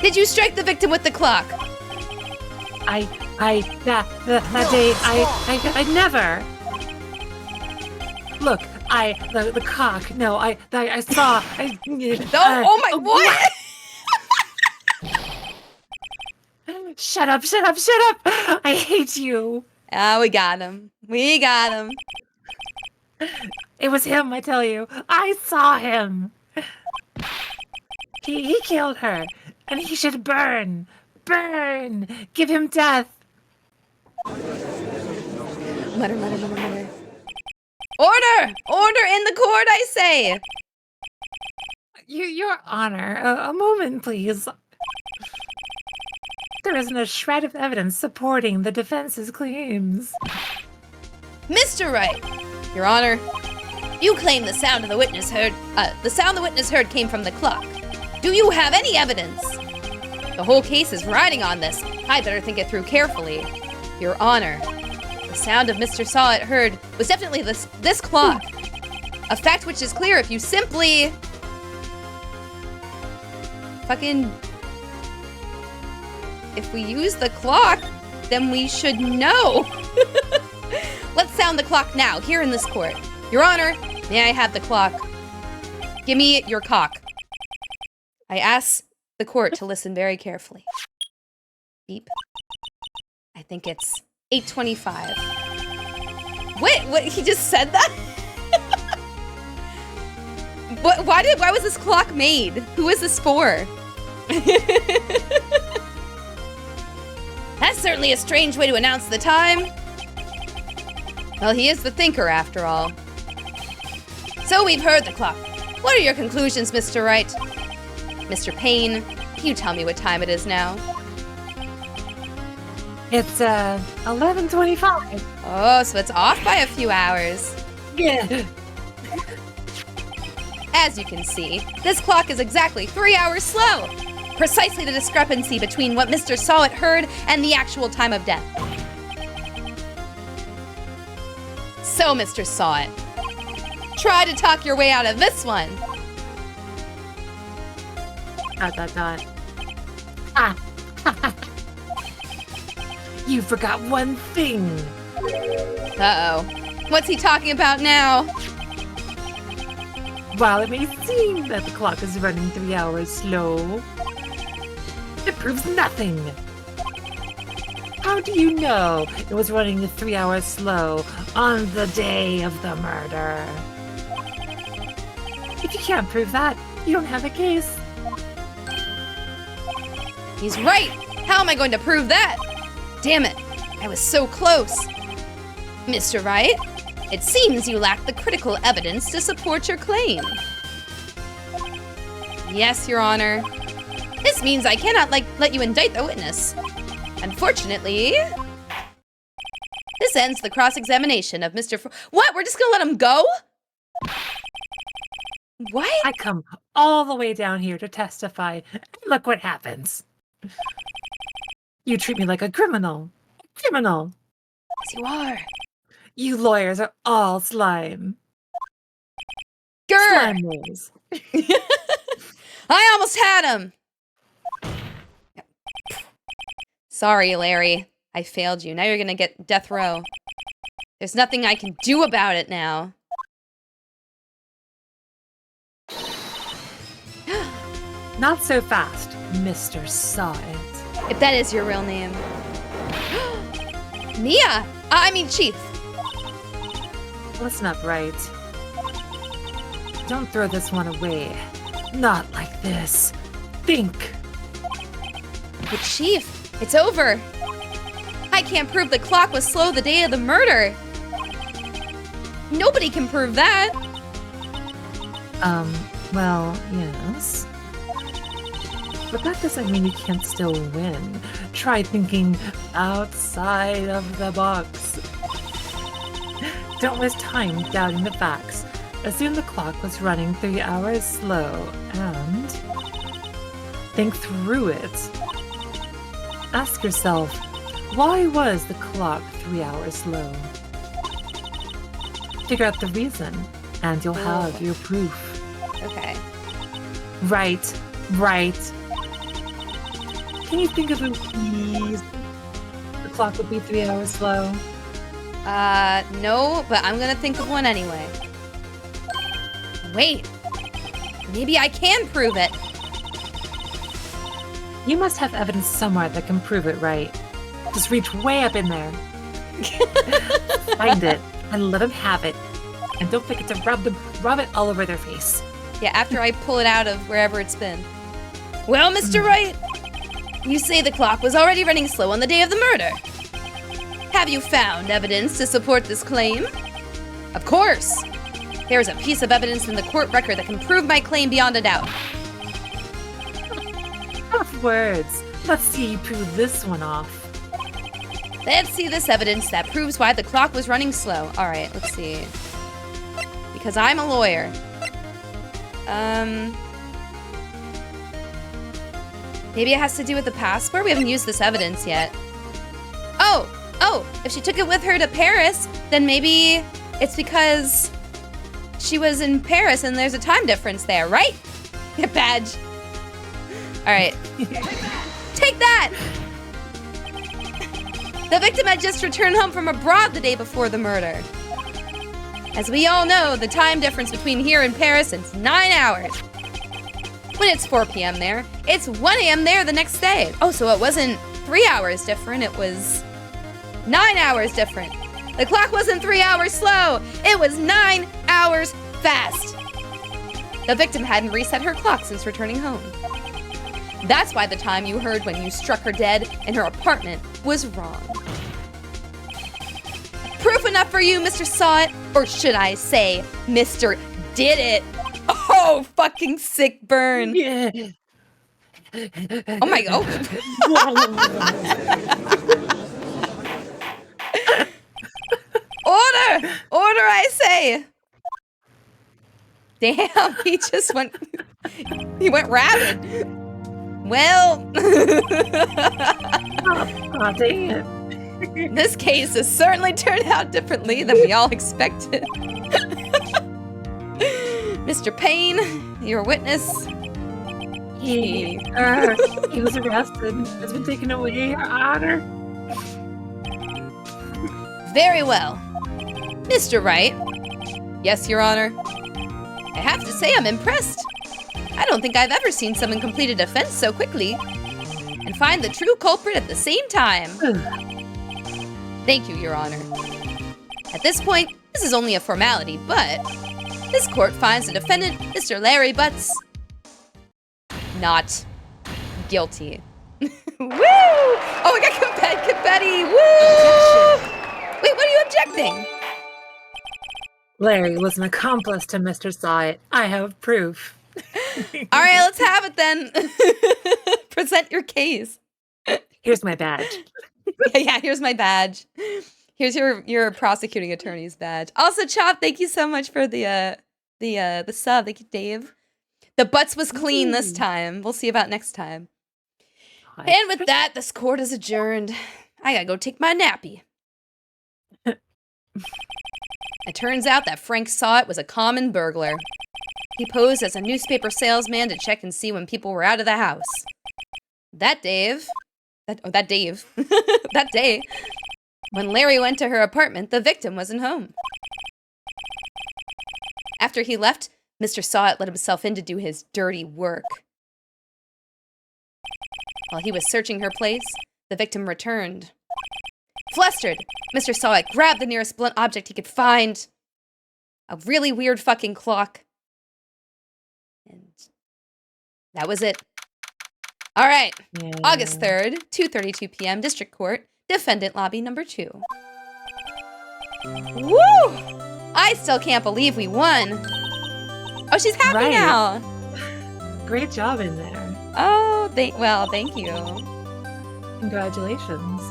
Did you strike the victim with the clock? That day, I never. Look, the cock. No, I saw. Oh my, what? Shut up! I hate you. Ah, we got him. We got him. It was him, I tell you. I saw him. He killed her, and he should burn. Burn! Give him death! Mutter, mutter, mutter, mutter. Order! Order in the court, I say! Your Honor, a moment, please. There isn't a shred of evidence supporting the defense's claims. Mr. Wright, Your Honor, you claim the sound the witness heard came from the clock. Do you have any evidence? The whole case is riding on this. I better think it through carefully. Your Honor, the sound of Mr. Sawit heard was definitely this clock. A fact which is clear if you simply... If we use the clock, then we should know. Let's sound the clock now, here in this court. Your Honor, may I have the clock? Give me your cock. I ask the court to listen very carefully. Beep. I think it's 8:25. Wait, what? He just said that? Why was this clock made? Who is this for? That's certainly a strange way to announce the time. Well, he is the thinker, after all. So we've heard the clock. What are your conclusions, Mr. Wright? Mr. Payne, can you tell me what time it is now? It's 11:25. Oh, so it's off by a few hours. Yeah. As you can see, this clock is exactly 3 hours slow. Precisely the discrepancy between what Mr. Sawit heard and the actual time of death. So, Mr. Sawit, try to talk your way out of this one. ... Ah. You forgot one thing. Uh-oh. What's he talking about now? While it may seem that the clock is running 3 hours slow, it proves nothing. How do you know it was running 3 hours slow on the day of the murder? If you can't prove that, you don't have a case. He's right! How am I going to prove that? Damn it, I was so close. Mr. Wright, it seems you lack the critical evidence to support your claim. Yes, Your Honor. This means I cannot let you indict the witness. Unfortunately, this ends the cross-examination of Mr. What? We're just gonna let him go? What? I come all the way down here to testify, and look what happens. You treat me like a criminal. Criminal. Yes, you are. You lawyers are all slime. Grr! Slime rolls. I almost had him! Sorry, Larry. I failed you. Now you're gonna get death row. There's nothing I can do about it now. Not so fast, Mr. Sawit. If that is your real name. Mia! I mean Chief. Listen up, right? Don't throw this one away. Not like this. Think. But Chief, it's over. I can't prove the clock was slow the day of the murder. Nobody can prove that. Well, yes. But that doesn't mean you can't still win. Try thinking outside of the box. Don't waste time doubting the facts. Assume the clock was running 3 hours slow and think through it. Ask yourself, why was the clock 3 hours slow? Figure out the reason, and you'll have your proof. Okay. Right. Can you think of a reason the clock would be 3 hours slow? No, but I'm gonna think of one anyway. Wait. Maybe I can prove it. You must have evidence somewhere that can prove it, right? Just reach way up in there. Find it and let them have it. And don't forget to rub it all over their face. Yeah, after I pull it out of wherever it's been. Well, Mr. Wright, you say the clock was already running slow on the day of the murder. Have you found evidence to support this claim? Of course. There's a piece of evidence in the court record that can prove my claim beyond a doubt. Tough words. Let's see you prove this one off. Let's see this evidence that proves why the clock was running slow. All right, let's see. Because I'm a lawyer. Maybe it has to do with the passport? We haven't used this evidence yet. Oh, if she took it with her to Paris, then maybe it's because she was in Paris and there's a time difference there, right? Get badge. All right. Take that! The victim had just returned home from abroad the day before the murder. As we all know, the time difference between here and Paris is 9 hours. When it's 4 p.m. there, it's 1 a.m. there the next day. Oh, so it wasn't 3 hours different, it was 9 hours different. The clock wasn't 3 hours slow, it was 9 hours fast. The victim hadn't reset her clock since returning home. That's why the time you heard when you struck her dead in her apartment was wrong. Proof enough for you, Mr. Saw It, or should I say, Mr. Did It? Oh, fucking sick burn. Yeah. Oh my god. Order! Order, I say! Damn, he just went... He went rabid. Well... Oh, dang it. This case has certainly turned out differently than we all expected. Mr. Payne, your witness. He was arrested. Has been taken away, Your Honor. Very well. Mr. Wright. Yes, Your Honor. I have to say I'm impressed. I don't think I've ever seen someone complete a defense so quickly and find the true culprit at the same time. Thank you, Your Honor. At this point, this is only a formality, but this court finds the defendant, Mr. Larry Butts, not guilty. Woo! Oh, I got confetti! Woo! Wait, what are you objecting? Larry was an accomplice to Mr. Saw It. I have proof. All right, let's have it then. Present your case. Here's my badge. Yeah, here's my badge. Here's your prosecuting attorney's badge. Also, Chop, thank you so much for the sub. Thank you, Dave. The butts was clean this time. We'll see about next time. And with that, this court is adjourned. I gotta go take my nappy. It turns out that Frank Saw It was a common burglar. He posed as a newspaper salesman to check and see when people were out of the house. That day, when Larry went to her apartment, the victim wasn't home. After he left, Mr. Saw It let himself in to do his dirty work. While he was searching her place, the victim returned. Flustered, Mr. Saw It grabbed the nearest blunt object he could find. A really weird fucking clock. And that was it. All right, Yeah. August 3rd, 2:32 p.m., District Court, Defendant Lobby number 2. Woo! I still can't believe we won. Oh, she's happy Right. now. Great job in there. Oh, thank you. Congratulations.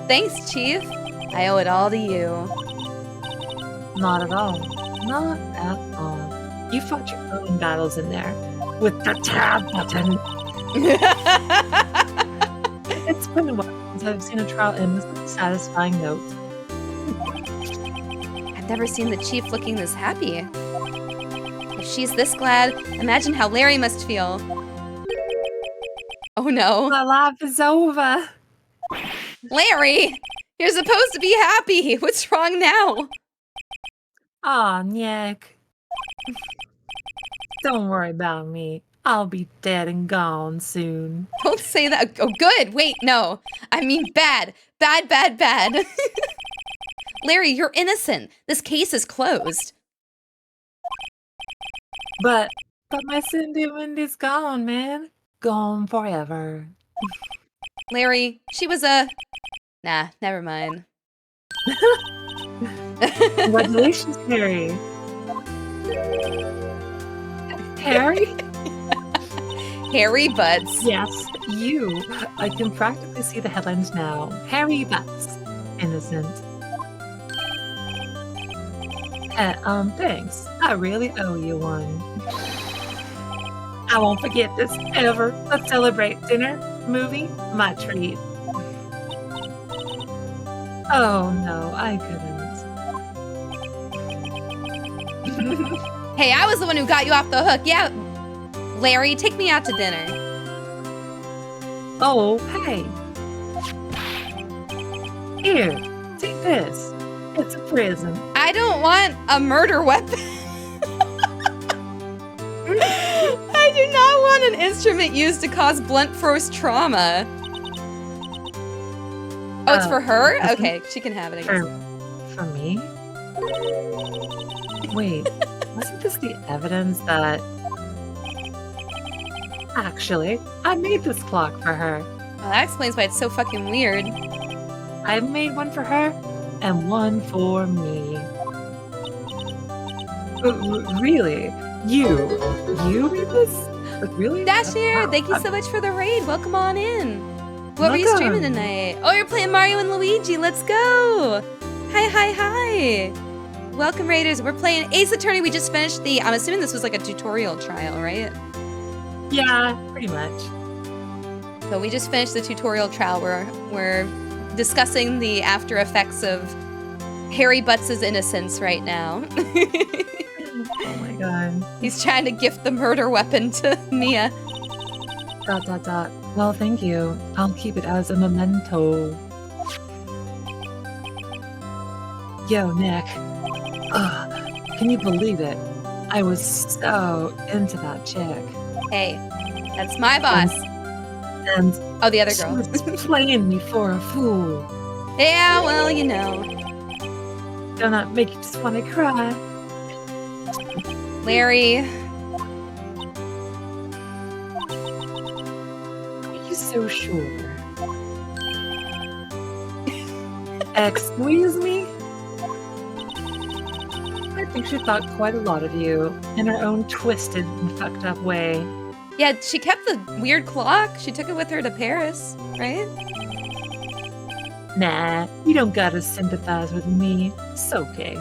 Thanks, Chief. I owe it all to you. Not at all. Not at all. You fought your own battles in there with the tab button. It's been a while since I've seen a trial end with a satisfying note. I've never seen the Chief looking this happy. If she's this glad, imagine how Larry must feel. Oh no. The laugh is over. Larry! You're supposed to be happy! What's wrong now? Aw, Nick. Don't worry about me. I'll be dead and gone soon. Don't say that. Oh, good. Wait, no. I mean bad. Bad, bad, bad. Larry, you're innocent. This case is closed. But But my Cindy Windy's gone, man. Gone forever. Larry, she was a... Nah, never mind. Congratulations, Harry. Harry? Harry Butts. Yes, you. I can practically see the headlines now. Harry Butts. Innocent. Thanks. I really owe you one. I won't forget this ever. Let's celebrate dinner, movie, my treat. Oh no, I couldn't. Hey, I was the one who got you off the hook. Yeah, Larry, take me out to dinner. Oh, hey. Here, take this. It's a present. I don't want a murder weapon. I do not want an instrument used to cause blunt force trauma. Oh, it's for her? Okay, she can have it, I guess. For me? Wait, wasn't this the evidence that... Actually, I made this clock for her. Well, that explains why it's so fucking weird. I made one for her and one for me. Really? You made this? Like, really? Dashir, thank you so much for the raid. Welcome on in. What were you streaming tonight? Oh, you're playing Mario and Luigi. Let's go. Hi. Welcome, Raiders. We're playing Ace Attorney. We just finished the... I'm assuming this was like a tutorial trial, right? Yeah, pretty much. So we just finished the tutorial trial where we're discussing the after effects of Harry Butts' innocence right now. Oh my god. He's trying to gift the murder weapon to Mia. ... Well, thank you. I'll keep it as a memento. Yo, Nick. Can you believe it? I was so into that chick. Hey, that's my boss. And oh, the other she girl. was playing me for a fool. Yeah, well, you know. Don't that make you just want to cry? Larry. Are you so sure? Excuse me? I think she thought quite a lot of you in her own twisted and fucked up way. Yeah, she kept the weird clock. She took it with her to Paris, right? Nah, you don't gotta sympathize with me. It's okay.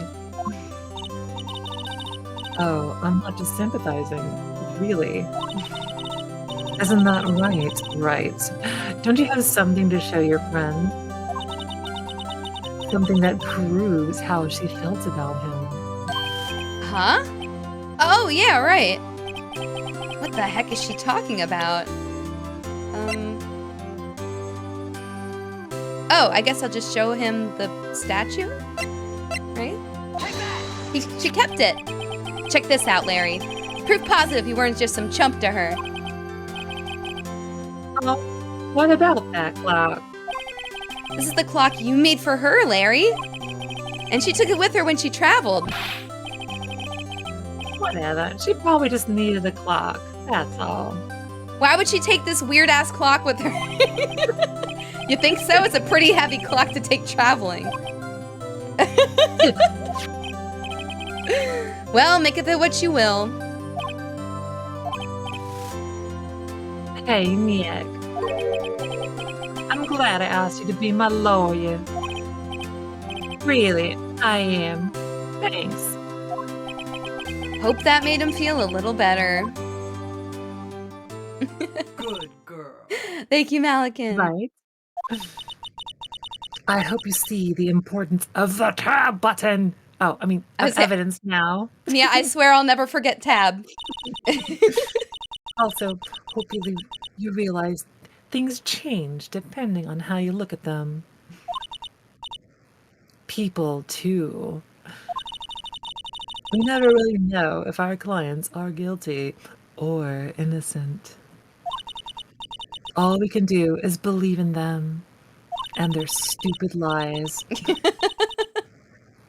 Oh, I'm not just sympathizing. Really. Isn't that right? Right. Don't you have something to show your friend? Something that proves how she felt about him. Huh? Oh, yeah, right. What the heck is she talking about? Oh, I guess I'll just show him the statue? Right? She kept it. Check this out, Larry. Proof positive you weren't just some chump to her. Oh, what about that clock? This is the clock you made for her, Larry. And she took it with her when she traveled. Whatever. She probably just needed a clock. That's all. Why would she take this weird-ass clock with her? You think so? It's a pretty heavy clock to take traveling. Well, make of it what you will. Hey, Nick. I'm glad I asked you to be my lawyer. Really, I am. Thanks. Hope that made him feel a little better. Good girl. Thank you, Malikan. Right? I hope you see the importance of the tab button. Oh, I mean, of evidence now. Yeah, I swear I'll never forget tab. Also, hopefully you realize things change depending on how you look at them. People, too. We never really know if our clients are guilty or innocent. All we can do is believe in them and their stupid lies.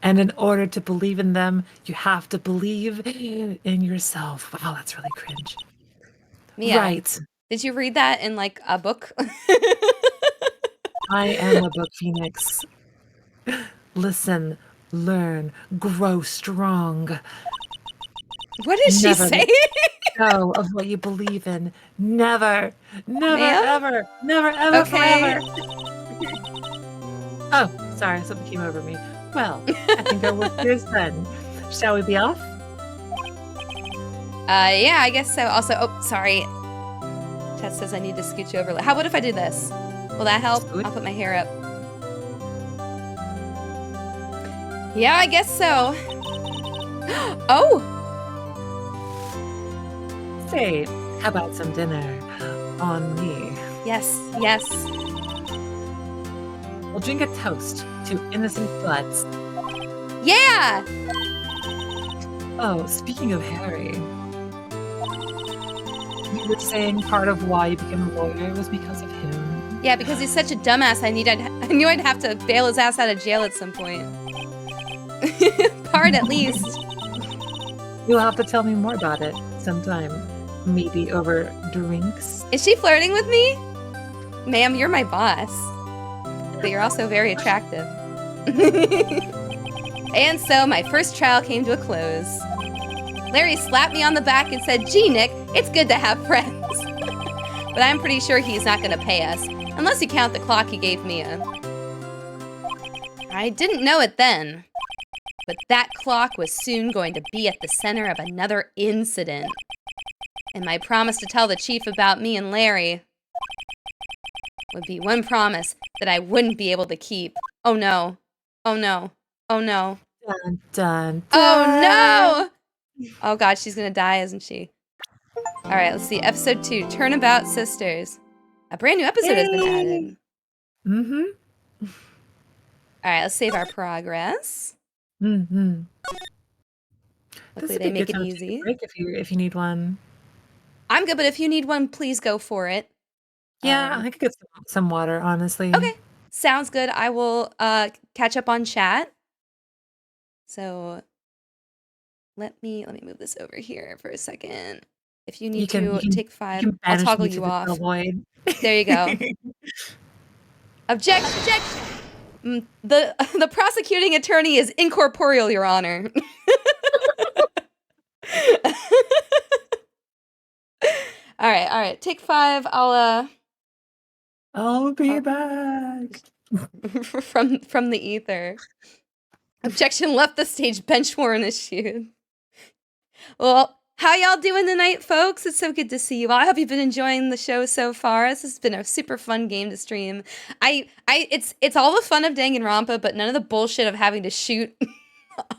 And in order to believe in them, you have to believe in yourself. Wow, that's really cringe. Mia, Right. did you read that in like a book? I am a book phoenix. Listen, learn, grow strong. What did she Never say? let go of what you believe in. Never, never, Ma'am? ever, never, ever, Okay. forever. Oh, sorry, something came over me. Well, I think our work here is done. Shall we be off? Yeah, I guess so. Also, oh, sorry. Tess says I need to scooch you over. How about if I do this? Will that help? Scoot? I'll put my hair up. Yeah, I guess so. Oh! Say, how about some dinner on me? Yes, yes. We'll drink a toast to innocent bloods. Yeah! Oh, speaking of Harry, you were saying part of why you became a lawyer was because of him. Yeah, because he's such a dumbass, I knew I'd have to bail his ass out of jail at some point. Part, at least. You'll have to tell me more about it sometime. Maybe over drinks. Is she flirting with me? Ma'am, you're my boss. But you're also very attractive. And so my first trial came to a close. Larry slapped me on the back and said, "Gee, Nick, it's good to have friends." But I'm pretty sure he's not going to pay us, unless you count the clock he gave Mia. I didn't know it then, but that clock was soon going to be at the center of another incident. And my promise to tell the chief about me and Larry would be one promise that I wouldn't be able to keep. Oh no. Oh no. Oh no. Dun, dun, dun. Oh no! Oh god, she's gonna die, isn't she? Alright, let's see. Episode 2, Turnabout Sisters. A brand new episode has been added. Mm-hmm. Alright, let's save our progress. Mm-hmm. Hopefully they make it easy. Break if you need one. I'm good, but if you need one, please go for it. Yeah, I could get some water, honestly. Okay, sounds good. I will catch up on chat. So let me move this over here for a second. If you need to take 5, I'll toggle you off. There you go. Objection! The prosecuting attorney is incorporeal, Your Honor. All right. Take 5. I'll be back. from the ether. Objection left the stage. Bench warrant issued. Well, how y'all doing tonight, folks? It's so good to see you all. I hope you've been enjoying the show so far. This has been a super fun game to stream. It's all the fun of Danganronpa, but none of the bullshit of having to shoot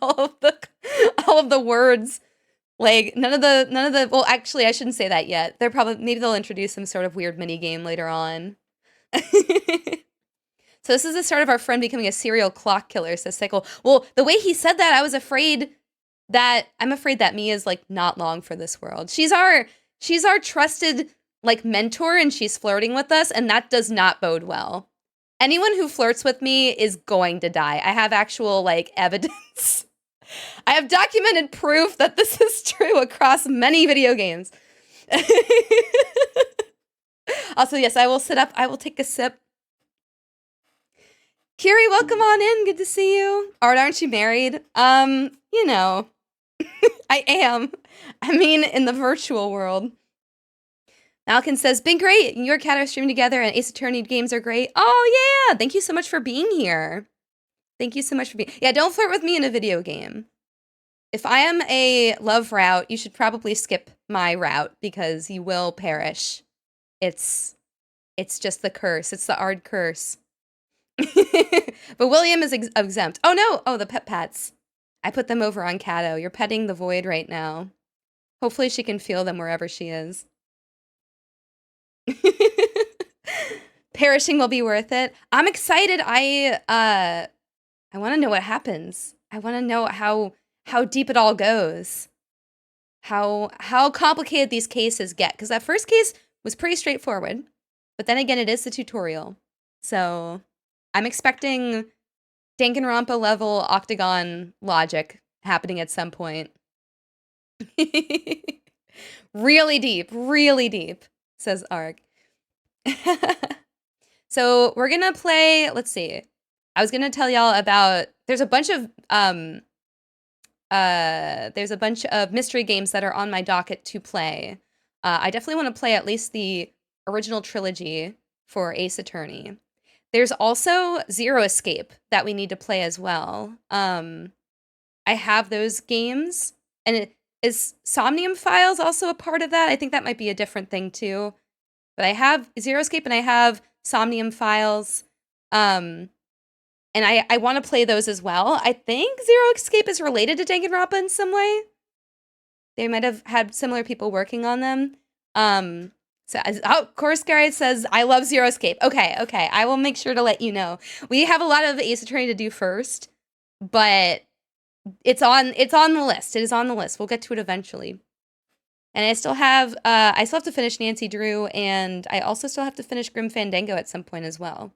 all of the words. Like none of the well, actually I shouldn't say that yet. Maybe they'll introduce some sort of weird mini game later on. So this is the start of our friend becoming a serial clock killer, says Sickle. Well, the way he said that, I'm afraid that Mia's like not long for this world. She's our trusted like mentor, and she's flirting with us, and that does not bode well. Anyone who flirts with me is going to die. I have actual like evidence. I have documented proof that this is true across many video games. Also, yes, I will sit up. I will take a sip. Kiri, welcome on in. Good to see you. Art, aren't you married? You know, I am. I mean, in the virtual world. Malkin says, been great. You and Kat are streaming together, and Ace Attorney games are great. Oh, yeah. Thank you so much for being here. Thank you so much for being... Yeah, don't flirt with me in a video game. If I am a love route, you should probably skip my route, because you will perish. It's just the curse. It's the Ard curse. But William is exempt. Oh no! Oh, the pets. I put them over on Kato. You're petting the void right now. Hopefully she can feel them wherever she is. Perishing will be worth it. I'm excited. I want to know what happens. I want to know how deep it all goes. How complicated these cases get. Because that first case was pretty straightforward. But then again, it is the tutorial. So I'm expecting Danganronpa level octagon logic happening at some point. Really deep, says Arg. So we're gonna play, let's see. I was gonna tell y'all about, there's a bunch of mystery games that are on my docket to play. I definitely want to play at least the original trilogy for Ace Attorney. There's also Zero Escape that we need to play as well. I have those games, and is Somnium Files also a part of that? I think that might be a different thing too. But I have Zero Escape and I have Somnium Files. And I want to play those as well. I think Zero Escape is related to Danganronpa in some way. They might have had similar people working on them. Course Guide says, I love Zero Escape. Okay. I will make sure to let you know. We have a lot of Ace Attorney to do first, but it's on the list. It is on the list. We'll get to it eventually. And I still have to finish Nancy Drew, and I also still have to finish Grim Fandango at some point as well.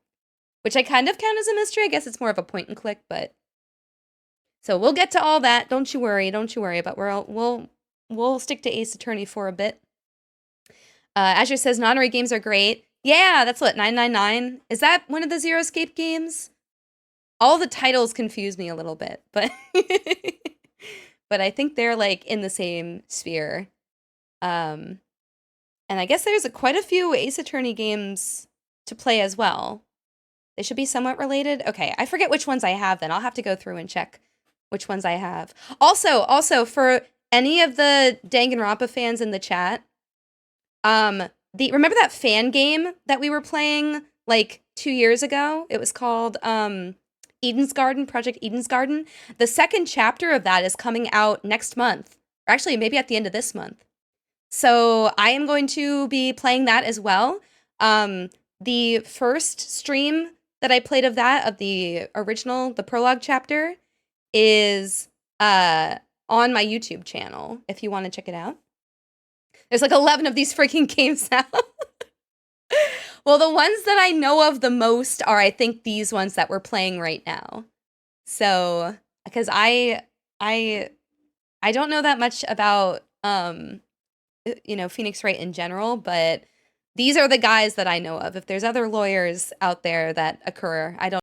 Which I kind of count as a mystery. I guess it's more of a point and click, but so we'll get to all that. Don't you worry. But we'll stick to Ace Attorney for a bit. Azure says Nonary games are great. Yeah, that's what 999. Is that one of the Zero Escape games? All the titles confuse me a little bit, but but I think they're like in the same sphere. And I guess there's quite a few Ace Attorney games to play as well. They should be somewhat related. Okay, I forget which ones I have then. I'll have to go through and check which ones I have. Also for any of the Danganronpa fans in the chat, remember that fan game that we were playing like 2 years ago? It was called Eden's Garden, Project Eden's Garden. The second chapter of that is coming out next month. Or actually, maybe at the end of this month. So I am going to be playing that as well. The first stream that I played of the original, the prologue chapter, is on my YouTube channel, if you want to check it out. There's like 11 of these freaking games now. Well, the ones that I know of the most are, I think, these ones that we're playing right now. So, because I don't know that much about, Phoenix Wright in general, but these are the guys that I know of. If there's other lawyers out there that occur, I don't